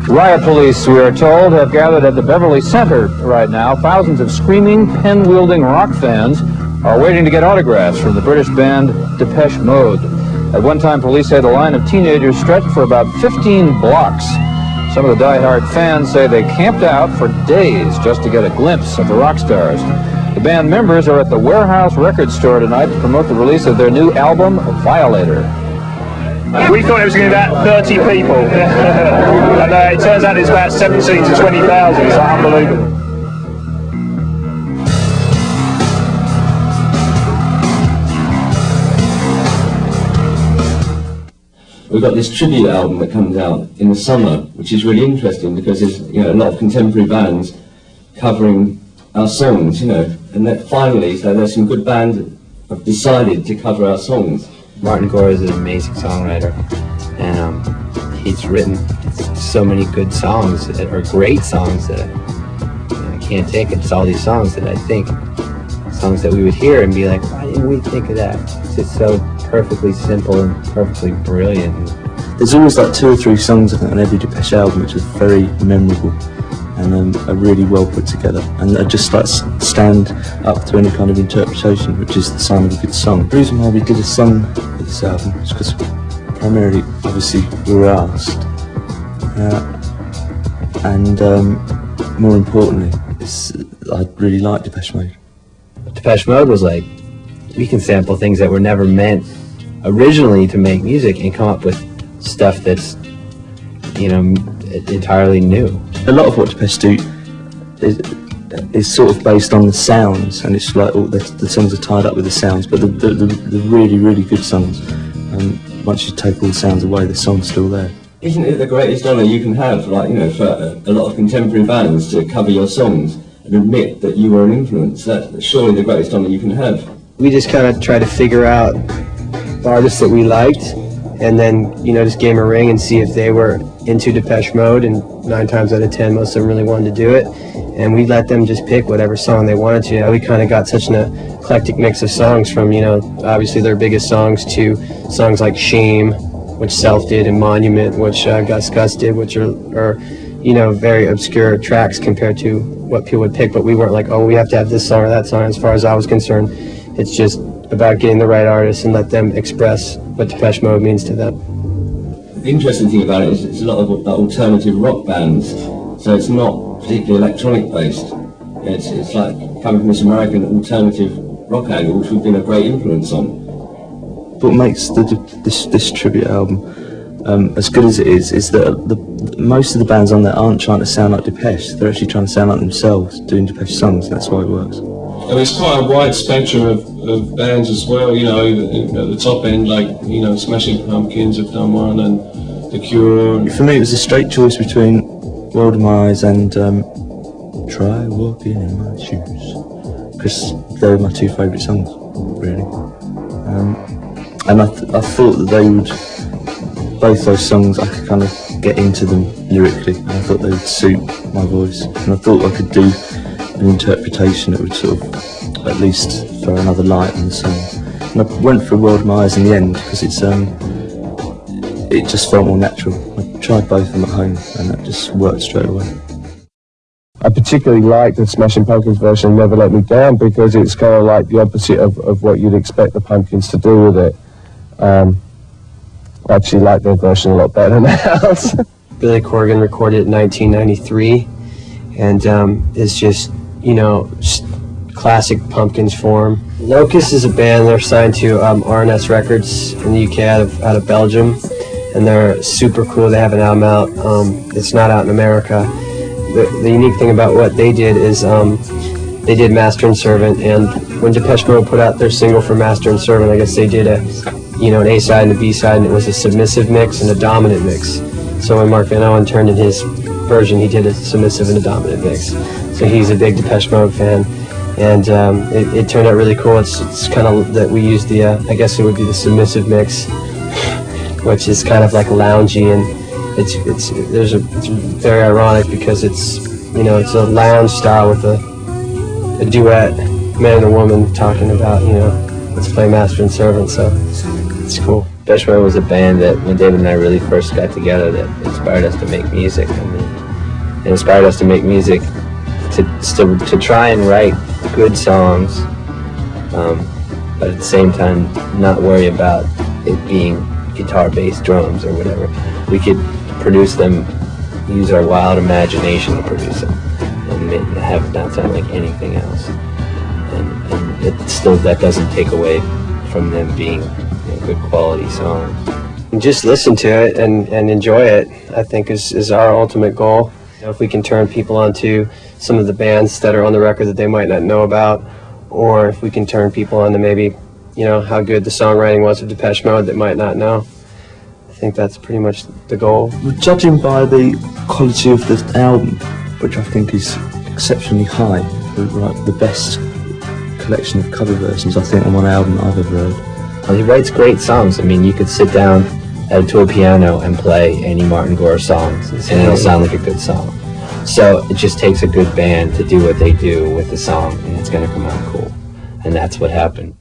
Riot police, we are told, have gathered at the Beverly Center right now. Thousands of screaming, pen-wielding rock fans are waiting to get autographs from the British band Depeche Mode. At one time, police say the line of teenagers stretched for about 15 blocks. Some of the die-hard fans say they camped out for days just to get a glimpse of the rock stars. The band members are at the Warehouse Record Store tonight to promote the release of their new album, Violator. We thought it was going to be about 30 people, and it turns out it's about 17 to 20,000. It's unbelievable. We've got this tribute album that comes out in the summer, which is really interesting because there's a lot of contemporary bands covering our songs, and that finally, so there's some good bands that have decided to cover our songs. Martin Gore is an amazing songwriter, and he's written so many good songs, or great songs, that I can't take it. It's all these songs that I think, songs that we would hear and be like, why didn't we think of that? It's just so perfectly simple and perfectly brilliant. There's always like 2 or 3 songs I think on every Depeche album which are very memorable and are really well put together, and I just like stand up to any kind of interpretation, which is the sign of a good song. The reason why we did a song for this album is because primarily, obviously, we were asked, and more importantly, I really like Depeche Mode. Depeche Mode was like, we can sample things that were never meant originally to make music and come up with stuff that's, entirely new. A lot of what Depeche do is sort of based on the sounds, and it's like all the songs are tied up with the sounds, but the really, really good songs, once you take all the sounds away, the song's still there. Isn't it the greatest honour you can have, for a lot of contemporary bands to cover your songs and admit that you were an influence? That's surely the greatest honour you can have. We just kind of tried to figure out the artists that we liked, and then, just gave them a ring and see if they were into Depeche Mode, and 9 times out of 10, most of them really wanted to do it, and we let them just pick whatever song they wanted to. We kind of got such an eclectic mix of songs from, obviously their biggest songs, to songs like Shame, which Self did, and Monument, which Gus did, which are very obscure tracks compared to what people would pick, but we weren't like, oh, we have to have this song or that song. As far as I was concerned, it's just about getting the right artists and let them express what Depeche Mode means to them. The interesting thing about it is it's a lot of alternative rock bands, so it's not particularly electronic based. It's like coming from this American alternative rock angle, which we've been a great influence on. What makes this tribute album as good as it is that most of the bands on there aren't trying to sound like Depeche. They're actually trying to sound like themselves, doing Depeche songs, and that's why it works. It's quite a wide spectrum of bands as well, at the top end, like, Smashing Pumpkins have done one, and The Cure. For me, it was a straight choice between World of My Eyes and Try Walking in My Shoes, because they were my 2 favourite songs, really. And I thought that they would, both those songs, I could kind of get into them lyrically, and I thought they would suit my voice, and I thought I could do an interpretation that would sort of at least throw another light on the song. And I went for World of My Eyes in the end because it just felt more natural. I tried both of them at home and that just worked straight away. I particularly like the Smashing Pumpkins version, Never Let Me Down, because it's kind of like the opposite of what you'd expect the Pumpkins to do with it. I actually like their version a lot better now. Billy Corgan recorded it in 1993, and it's just, classic Pumpkins form. Locust is a band. They're signed to R&S Records in the UK out of Belgium, and they're super cool. They have an album out. It's not out in America. The unique thing about what they did is they did Master and Servant, and when Depeche Mode put out their single for Master and Servant, I guess they did an A-side and a B-side, and it was a submissive mix and a dominant mix. So when Mark Van Owen turned in his version, he did a submissive and a dominant mix. So he's a big Depeche Mode fan, and it turned out really cool. It's kind of that we used the, I guess it would be the submissive mix, which is kind of like loungy, and it's very ironic because it's a lounge style with a duet, man and a woman talking about let's play Master and Servant. So it's cool. Depeche Mode was a band that when David and I really first got together that inspired us to make music. I mean, it inspired us to make music to try and write good songs, but at the same time not worry about it being guitar, bass, drums, or whatever. We could produce them, use our wild imagination to produce them, and have it not sound like anything else. And it still, that doesn't take away from them being good quality songs. And just listen to it and enjoy it, I think is our ultimate goal. If we can turn people onto some of the bands that are on the record that they might not know about, or if we can turn people onto maybe, how good the songwriting was of Depeche Mode that might not know. I think that's pretty much the goal. Judging by the quality of the album, which I think is exceptionally high, the best collection of cover versions I think on one album I've ever heard. He writes great songs. I mean, you could sit down to a piano and play any Martin Gore songs, and it'll sound like a good song. So it just takes a good band to do what they do with the song, and it's going to come out cool. And that's what happened.